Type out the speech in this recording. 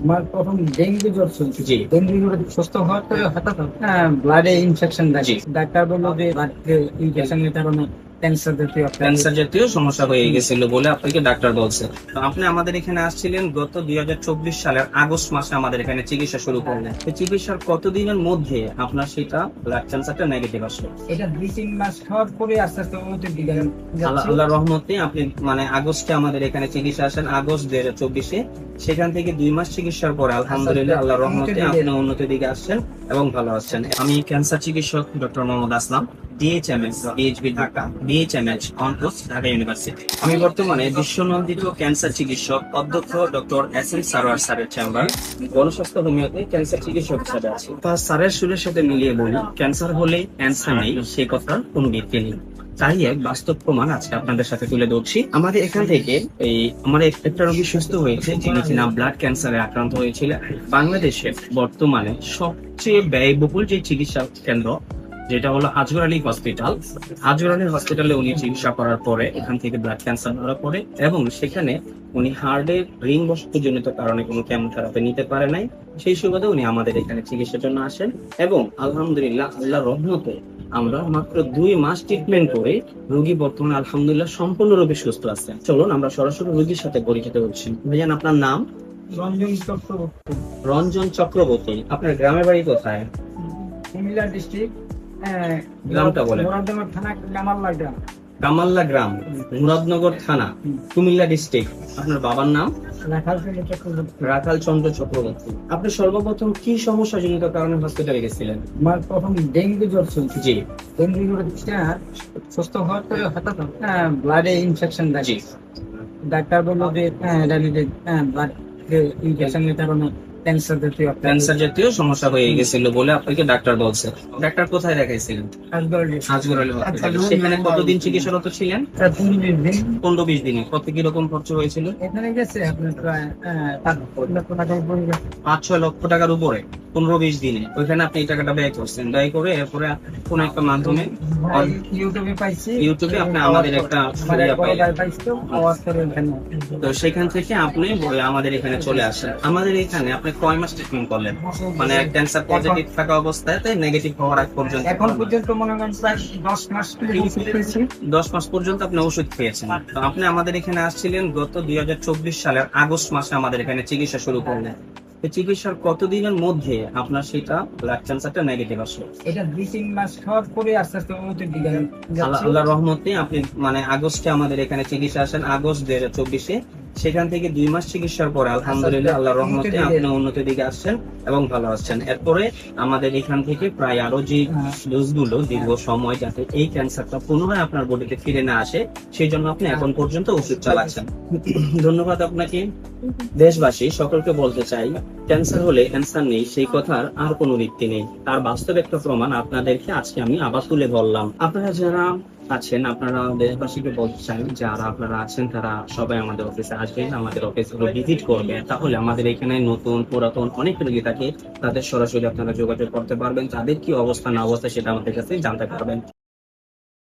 আমার প্রথম ডেঙ্গু জ্বর চলছে। জি। ডেঙ্গু জ্বরে সুস্থ হওয়ার পরে হঠাৎ ব্লাডে ইনফেকশন জি। দেখে ডাক্তার বললো যে ব্লাড ইনফেকশনের কারণে ক্যান্সার জাতীয় একটা ক্যান্সার জাতীয় সমস্যা হয়ে গেছিল বলে আপনাকে ডাক্তার বলছে। তো আপনি আমাদের এখানে আসছিলেন গত 2024 সালের আগস্ট মাসে আমাদের এখানে চিকিৎসা শুরু করলেন। তো চিকিৎসার কতদিনের মধ্যে আপনার সেটা ব্লাড ক্যান্সারটা নেগেটিভ আসলো? এটা 2-3 মাস খাওয়ার পরে আস্তে আস্তে উন্নতির দিকে যাচ্ছে। আল্লাহ রহমতে আপনি মানে আগস্টে আমাদের এখানে চিকিৎসা আসেন, আগস্ট 2024-এ। সেখান থেকে 2 মাস চিকিৎসার পরে আলহামদুলিল্লাহ আল্লাহ রহমতে আপনি উন্নতির দিকে আসছেন এবং ভালো আছেন। আমি ক্যান্সার চিকিৎসক doctor Mohammad Aslam, DHMS PHB Dhaka, DHMS অনকোস ঢাকা ইউনিভার্সিটি। আমি বর্তমানে বিশ্বনন্দিত ক্যান্সার চিকিৎসক অধ্যক্ষ ডক্টর এস এম সারোয়ার স্যারের চেম্বার গণস্বাস্থ্য হোমিওতে ক্যান্সার চিকিৎসক হিসেবে আছি। তা স্যারের সুরের সাথে মিলিয়ে বলি, ক্যান্সার হলে ক্যান্সার নেই সে কথার কোনো ভিত্তি নেই। তাই এক বাস্তব প্রমাণ আজকে আপনাদের সাথে তুলে ধরছি। আমাদের এখান থেকে আমার একটা রোগী সুস্থ হয়েছে, যিনি কিনা ব্লাড ক্যান্সারে আক্রান্ত হয়েছিলেন। বাংলাদেশে বর্তমানে সবচেয়ে ব্যয়বহুল যে চিকিৎসা কেন্দ্র, যেটা হলো আজগর আলী হসপিটাল। আজগর আলী হসপিটালে উনি চিকিৎসা করার পরে এখান থেকে ব্লাড ক্যান্সার ধরা পড়ে এবং সেখানে উনি হার্টের রিং বসতজনিত কারণে কোনো কেমোথেরাপি নিতে পারে নাই। সেই সুবাদে উনি আমাদের এখানে চিকিৎসার জন্য আসেন এবং আলহামদুলিল্লাহ আল্লাহর রহমতে আমরা মাত্র 2 মাস ট্রিটমেন্ট করে রোগী বর্তমানে আলহামদুলিল্লাহ সম্পূর্ণরূপে সুস্থ আছেন। চলুন আমরা সরাসরি রোগীর সাথে পরিচিত হচ্ছি। ভাইজান, আপনার নাম? রঞ্জন চক্রবর্তী, রঞ্জন চক্রবর্তী। আপনার গ্রামের বাড়ি কোথায়? কুমিল্লা ডিস্ট্রিক্ট, গ্রামটা বলেন। মুরাদনগর থানা, কামাল্লা গ্রাম। কামাল্লা গ্রাম, মুরাদনগর থানা, কুমিল্লা ডিস্ট্রিক্ট। আপনার বাবার নাম? রাখাল চক্রবর্তী। রাখাল চন্দ্র চক্রবর্তী। আপনি সর্বপ্রথম কি সমস্যা জনিত কারণে হসপিটালে গেছিলেন? আমার প্রথম ডেঙ্গু জ্বর চলছে। জি। ডেঙ্গু জ্বরে সুস্থ হওয়ার পরে হঠাৎ ব্লাডে ইনফেকশন দেখে জি। ডাক্তার বললো যে ব্লাড ইনফেকশনের কারণে ক্যান্সার জাতীয় একটা ক্যান্সার জাতীয় সমস্যা হয়ে গেছিল বলে আপনাকে ডাক্তার বলছে। ডাক্তার কোথায় দেখাইছিলেন? আজগর আলী হসপিটালে। সেখানে কতদিন চিকিৎসারত ছিলেন? 15-20 দিনে। কত কিরকম খরচ হয়েছিল? এখানে গেছে আপনার প্রায় 5 লক্ষ টাকার উপরে গেছে। 5-6 লক্ষ টাকার উপরে 15-20 দিনে। ওইখানে আপনি এই টাকাটা ব্যয় করছেন। ব্যয় করে এরপরে কোন একটা মাধ্যমে ইউটিউবে পাইছি। ইউটিউবে আপনি আমাদের একটা পাইছো আওয়াজ করে এখানে। তো সেখান থেকে আপনি আমাদের এখানে চলে আসেন। আমাদের এখানে আপনি কয় মাস ট্রিটমেন্ট করলেন? মানে ক্যান্সার পজিটিভ থাকা অবস্থায় নেগেটিভ হওয়ার আগ পর্যন্ত? এখন পর্যন্ত মনে করেন প্রায় 10 মাস পেয়েছি। 10 মাস পর্যন্ত আপনি ওষুধ খেয়েছেন। তো আপনি আমাদের এখানে আসছিলেন গত 2024 সালের আগস্ট মাসে আমাদের এখানে চিকিৎসা শুরু করলেন। তো চিকিৎসার কতদিনের মধ্যে আপনার সেটা ব্লাড ক্যান্সারটা নেগেটিভ আসলো? এটা 2-3 মাস খাওয়ার পরে আস্তে আস্তে উন্নতির দিকে যাচ্ছে। আল্লাহর রহমতে আপনি মানে আগস্টে আমাদের এখানে চিকিৎসা আসেন, আগস্ট 2024-এ। সেখান থেকে 2 মাস চিকিৎসার পরে আলহামদুলিল্লাহ আল্লাহর রহমতে আপনি উন্নতির দিকে আসছেন এবং ভালো আছেন। এরপরে আমাদের এখান থেকে প্রায় আরো যে ডোজগুলো দীর্ঘ সময় যাতে এই ক্যান্সারটা পুনরায় আপনার বডিতে ফিরে না আসে, সেই জন্য আপনি এখন পর্যন্ত ওষুধ চালাচ্ছেন। ধন্যবাদ আপনাকে। দেশবাসী সকলকে বলতে চাই, ক্যান্সার হলে ক্যান্সার নেই সেই কথার আর কোনো ভিত্তি নেই। তার বাস্তব একটা প্রমাণ আপনাদেরকে আজকে আমি আবার তুলে ধরলাম। আপনারা যারা আছেন, আপনারা দেশবাসীকে বলতে চাই, যারা আপনারা আছেন তারা সবাই আমাদের অফিসে আসবেন, আমাদের অফিসগুলো ভিজিট করবেন। তাহলে আমাদের এখানে নতুন পুরাতন অনেক রোগী থাকে, তাদের সরাসরি আপনারা যোগাযোগ করতে পারবেন, তাদের কি অবস্থা না অবস্থা সেটা আমাদের কাছে জানতে পারবেন।